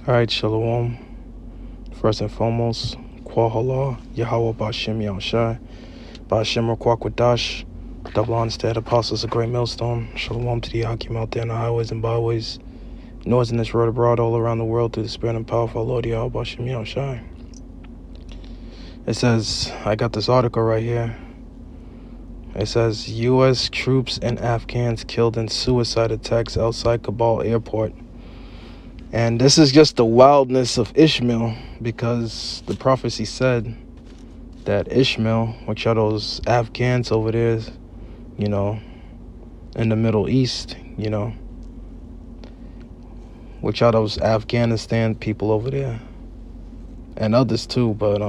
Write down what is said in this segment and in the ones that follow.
All right, Shalom. First and foremost, Kwahala, Yahweh Bashem Yahushai, Bashem Rakwakwa, double honors to the apostles of Great Millstone. Shalom to the Hakim out there in the highways and byways, noise in this word abroad all around the world through the spirit and power of our Lord Yahweh Bashem Yahushai. It says, I got this article right here. It says, U.S. troops and Afghans killed in suicide attacks outside Kabul airport. And this is just the wildness of Ishmael, because the prophecy said that Ishmael, which are those Afghans over there, in the Middle East, which are those Afghanistan people over there, and others too, but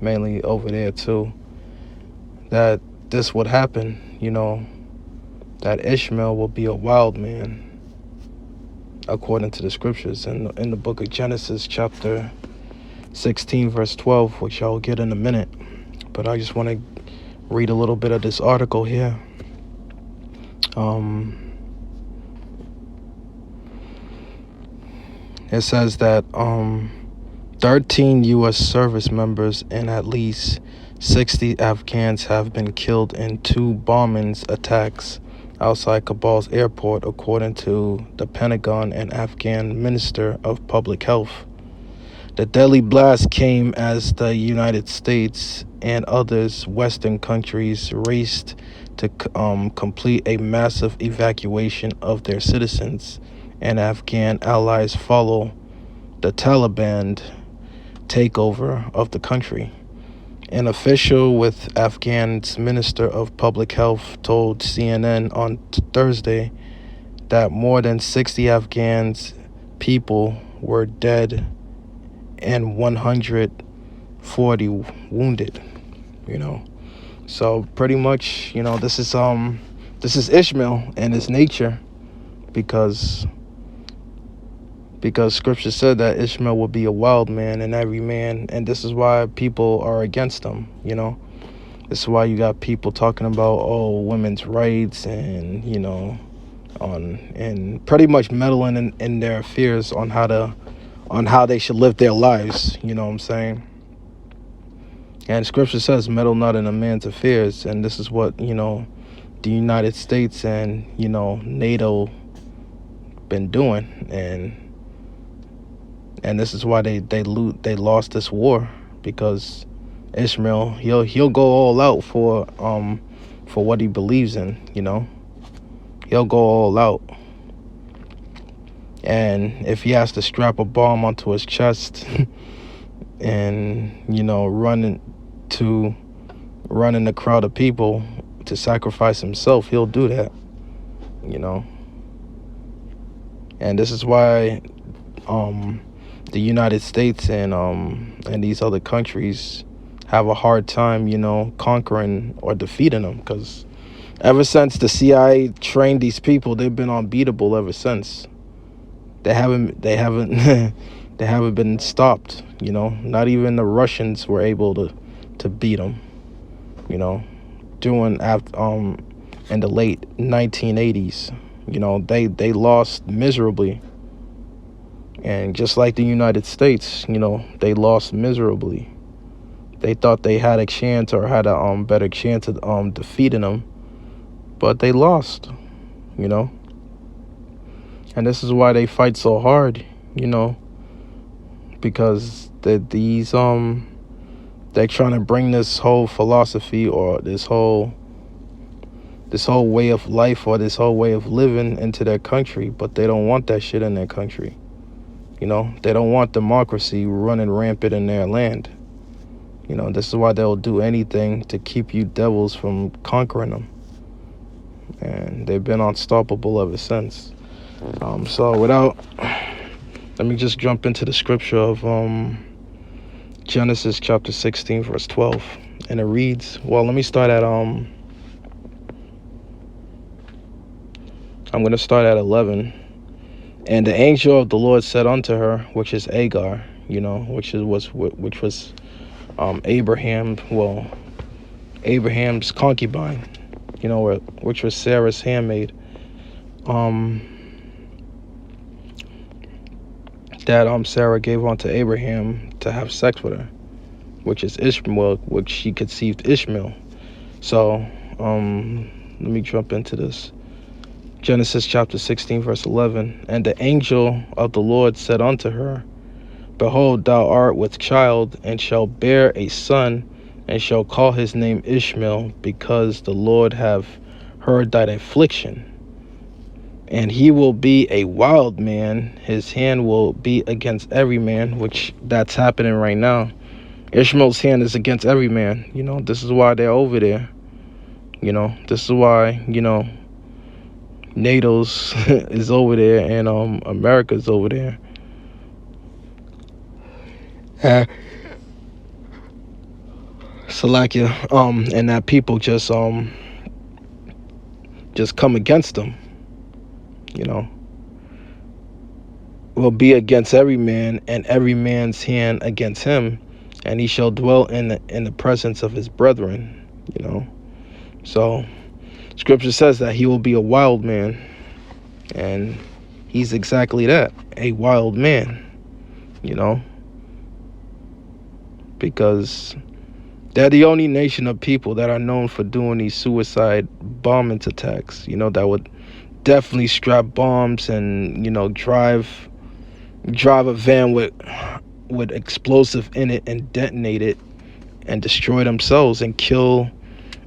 mainly over there too, that this would happen, that Ishmael will be a wild man, according to the scriptures in the book of Genesis, chapter 16, verse 12, which I'll get in a minute. But I just want to read a little bit of this article here. It says that 13 U.S. service members and at least 60 Afghans have been killed in two bombings attacks outside Kabul's airport, according to the Pentagon and Afghan Minister of Public Health. The deadly blast came as the United States and others Western countries raced to complete a massive evacuation of their citizens and Afghan allies follow the Taliban takeover of the country. An official with Afghan's Minister of Public Health told CNN on Thursday that more than 60 Afghans people were dead and 140 wounded. So pretty much, this is Ishmael and his nature, because scripture said that Ishmael would be a wild man and every man, and this is why people are against him. This is why you got people talking about women's rights and and pretty much meddling in their affairs on how they should live their lives. You know what I'm saying? And scripture says, meddle not in a man's affairs, and this is what the United States and NATO been doing, and this is why they lost this war, because Ishmael, he'll go all out for what he believes in. He'll go all out, and if he has to strap a bomb onto his chest and run in the crowd of people to sacrifice himself, he'll do that. And this is why the United States and these other countries have a hard time, conquering or defeating them, because ever since the CIA trained these people, they've been unbeatable ever since. They haven't they haven't been stopped. Not even the Russians were able to beat them. Doing in the late 1980s, they lost miserably. And just like the United States, they lost miserably. They thought they had a chance, or had a better chance of defeating them, but they lost. And this is why they fight so hard, because they're trying to bring this whole philosophy, or this whole way of life, or this whole way of living into their country, but they don't want that shit in their country. They don't want democracy running rampant in their land. This is why they'll do anything to keep you devils from conquering them. And they've been unstoppable ever since. Let me just jump into the scripture of Genesis chapter 16, verse 12. And it reads, well, let me start at, I'm going to start at 11. And the angel of the Lord said unto her, which is Agar, which was Abraham's concubine, which was Sarah's handmaid. that Sarah gave unto Abraham to have sex with her, which is Ishmael, which she conceived Ishmael. So let me jump into this. Genesis chapter 16 verse 11. And the angel of the Lord said unto her, Behold, thou art with child, and shalt bear a son, and shall call his name Ishmael, because the Lord hath heard thy affliction. And he will be a wild man, his hand will be against every man, which that's happening right now. Ishmael's hand is against every man. This is why they're over there. This is why, NATO's is over there, and America's over there. Salakia, and that people just come against them, will be against every man, and every man's hand against him, and he shall dwell in the presence of his brethren. So scripture says that he will be a wild man, and he's exactly that, a wild man, because they're the only nation of people that are known for doing these suicide bombing attacks, that would definitely strap bombs and, drive a van with explosive in it and detonate it and destroy themselves and kill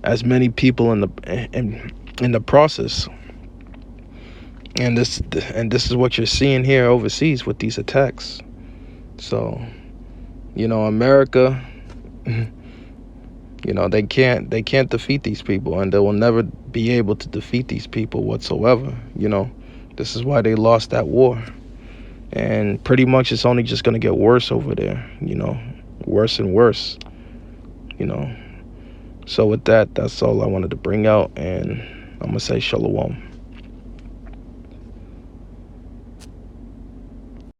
as many people in the process. And this is what you're seeing here overseas with these attacks. So, America, they can't defeat these people, and they will never be able to defeat these people whatsoever. This is why they lost that war. And pretty much it's only just going to get worse over there, worse and worse, So with that, that's all I wanted to bring out, and I'm going to say shalom.